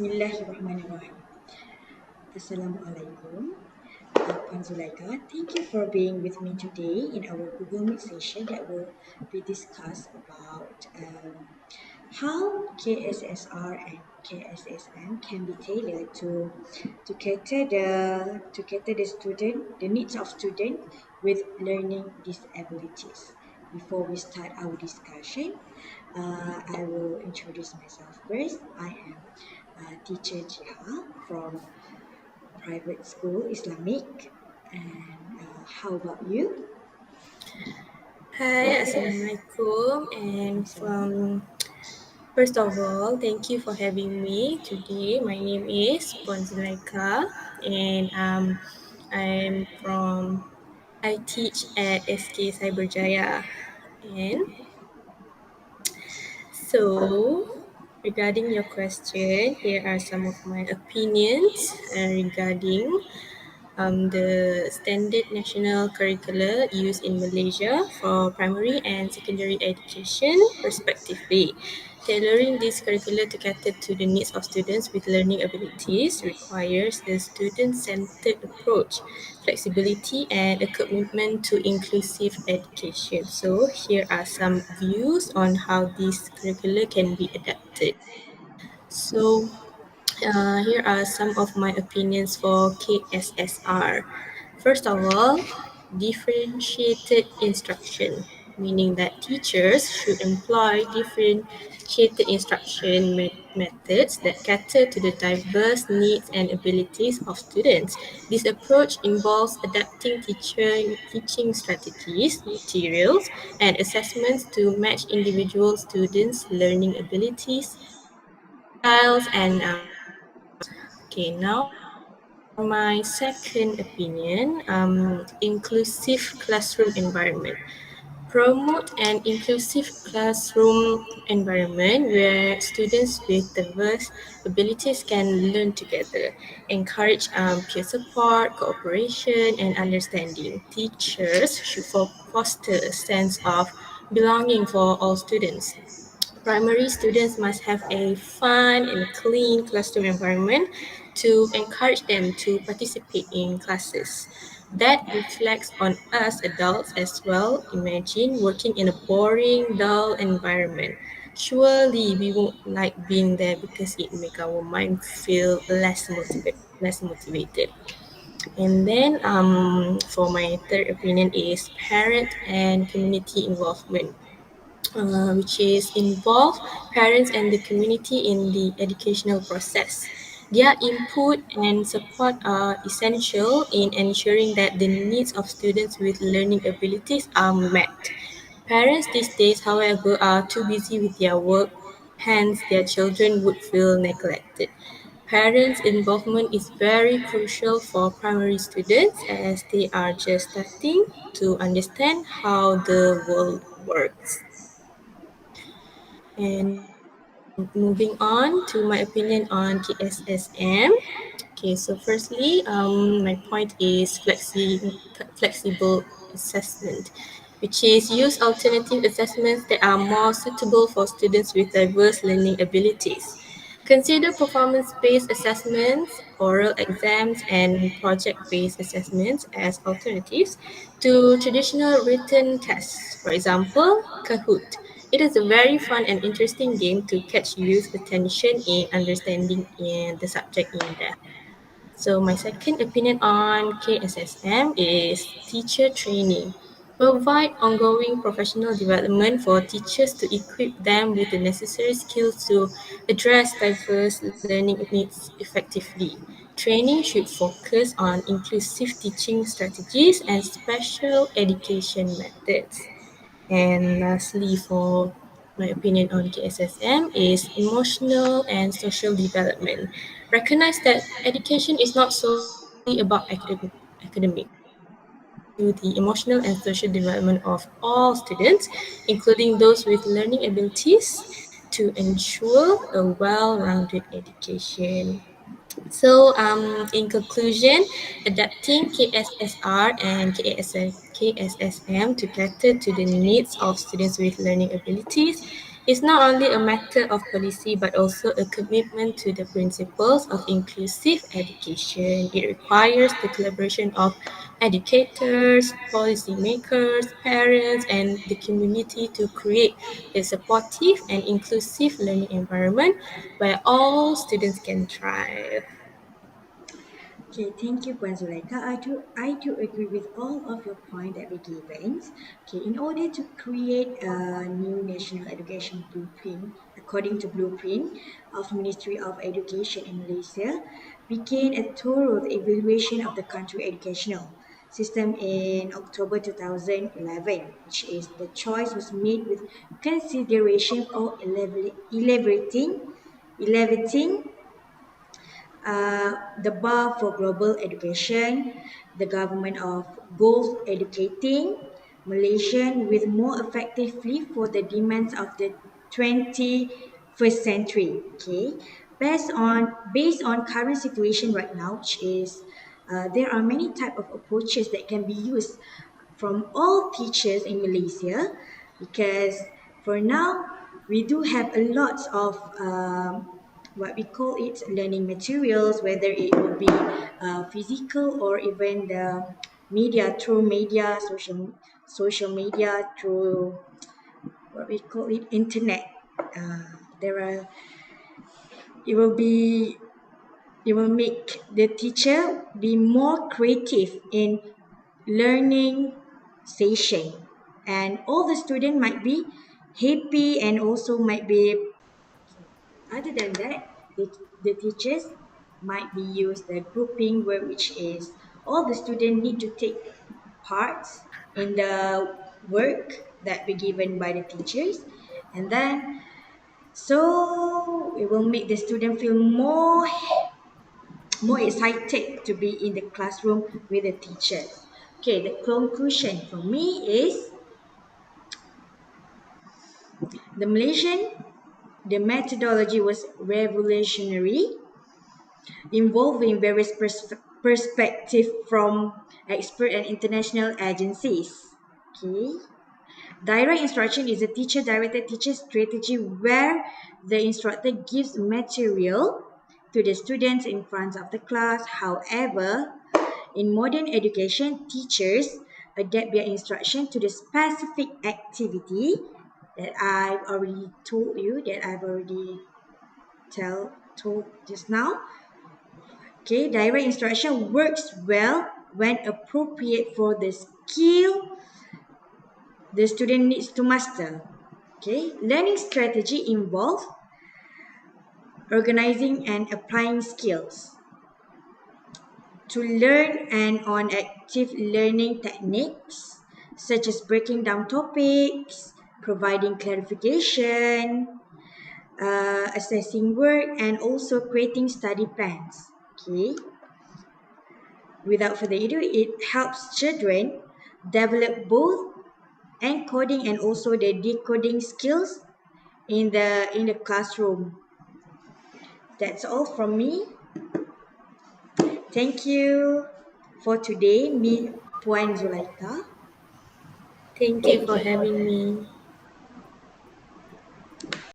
Bismillahirrahmanirrahim. Assalamualaikum. Puan Zulaika, thank you for being with me today in our Google Meet session that will be discussed about how KSSR and KSSM can be tailored to cater the needs of student with learning disabilities. Before we start our discussion, I will introduce myself first. I am teacher Jiha from private school Islamic. And how about you? Hi, Assalamualaikum. And first of all, thank you for having me today. My name is Puan Zulaika, and I teach at SK Cyberjaya. And so, regarding your question, here are some of my opinions regarding the standard national curricula used in Malaysia for primary and secondary education, respectively. Tailoring this curricula to cater to the needs of students with learning abilities requires a student-centered approach, flexibility, and a commitment to inclusive education. So, here are some views on how this curricula can be adapted. So, here are some of my opinions for KSSR. First of all, differentiated instruction, meaning that teachers should employ differentiated instruction methods that cater to the diverse needs and abilities of students. This approach involves adapting teaching strategies, materials, and assessments to match individual students' learning abilities, styles, and backgrounds. Okay, now for my second opinion, inclusive classroom environment. Promote an inclusive classroom environment where students with diverse abilities can learn together. Encourage peer support, cooperation, and understanding. Teachers should foster a sense of belonging for all students. Primary students must have a fun and clean classroom environment to encourage them to participate in classes. That reflects on us adults as well. Imagine working in a boring, dull environment. Surely we won't like being there because it makes our mind feel less motivated. And then for my third opinion is parent and community involvement, which is involve parents and the community in the educational process. Their input and support are essential in ensuring that the needs of students with learning abilities are met. Parents these days, however, are too busy with their work, hence, their children would feel neglected. Parents' involvement is very crucial for primary students as they are just starting to understand how the world works. And moving on to my opinion on KSSM. Okay, so firstly, my point is flexible assessment, which is use alternative assessments that are more suitable for students with diverse learning abilities. Consider performance-based assessments, oral exams, and project-based assessments as alternatives to traditional written tests. For example, Kahoot. It is a very fun and interesting game to catch youth attention in understanding in the subject in depth. So my second opinion on KSSM is teacher training. Provide ongoing professional development for teachers to equip them with the necessary skills to address diverse learning needs effectively. Training should focus on inclusive teaching strategies and special education methods. And lastly, for my opinion on KSSM is emotional and social development. Recognize that education is not solely about academics. To the emotional and social development of all students, including those with learning abilities, to ensure a well-rounded education. So, in conclusion, adapting KSSR and KSSM to cater to the needs of students with learning abilities It's not only a matter of policy but also a commitment to the principles of inclusive education. It requires the collaboration of educators, policymakers, parents, and the community to create a supportive and inclusive learning environment where all students can thrive. Okay, thank you, Puan Zulaika. I do agree with all of your point that we given. Okay, in order to create a new national education blueprint, according to blueprint of Ministry of Education in Malaysia, began a thorough evaluation of the country educational system in October 2011, which is the choice was made with consideration for elevating the bar for global education, the government of both educating Malaysian with more effectively for the demands of the 21st century. Okay, based on current situation right now, which is there are many type of approaches that can be used from all teachers in Malaysia, because for now we do have a lot of what we call it learning materials, whether it will be physical or even the media, through media, social media, through what we call it internet. There are it will be it will make the teacher be more creative in learning session, and all the student might be happy and also might be other than that, the teachers might be used the grouping where which is all the students need to take parts in the work that be given by the teachers, and then so it will make the student feel more excited to be in the classroom with the teachers. Okay, the conclusion for me is the Malaysian, the methodology was revolutionary, involving various perspectives from expert and international agencies. Okay. Direct instruction is a teacher-directed teacher strategy where the instructor gives material to the students in front of the class. However, in modern education, teachers adapt their instruction to the specific activity that I've already told you, that I've already told just now. Okay, direct instruction works well when appropriate for the skill the student needs to master. Okay, learning strategy involve organizing and applying skills to learn and on active learning techniques such as breaking down topics, providing clarification, assessing work, and also creating study plans. Okay. Without further ado, it helps children develop both encoding and also the decoding skills in the classroom. That's all from me. Thank you for today, me Puan Zulaika. Thank you for having me.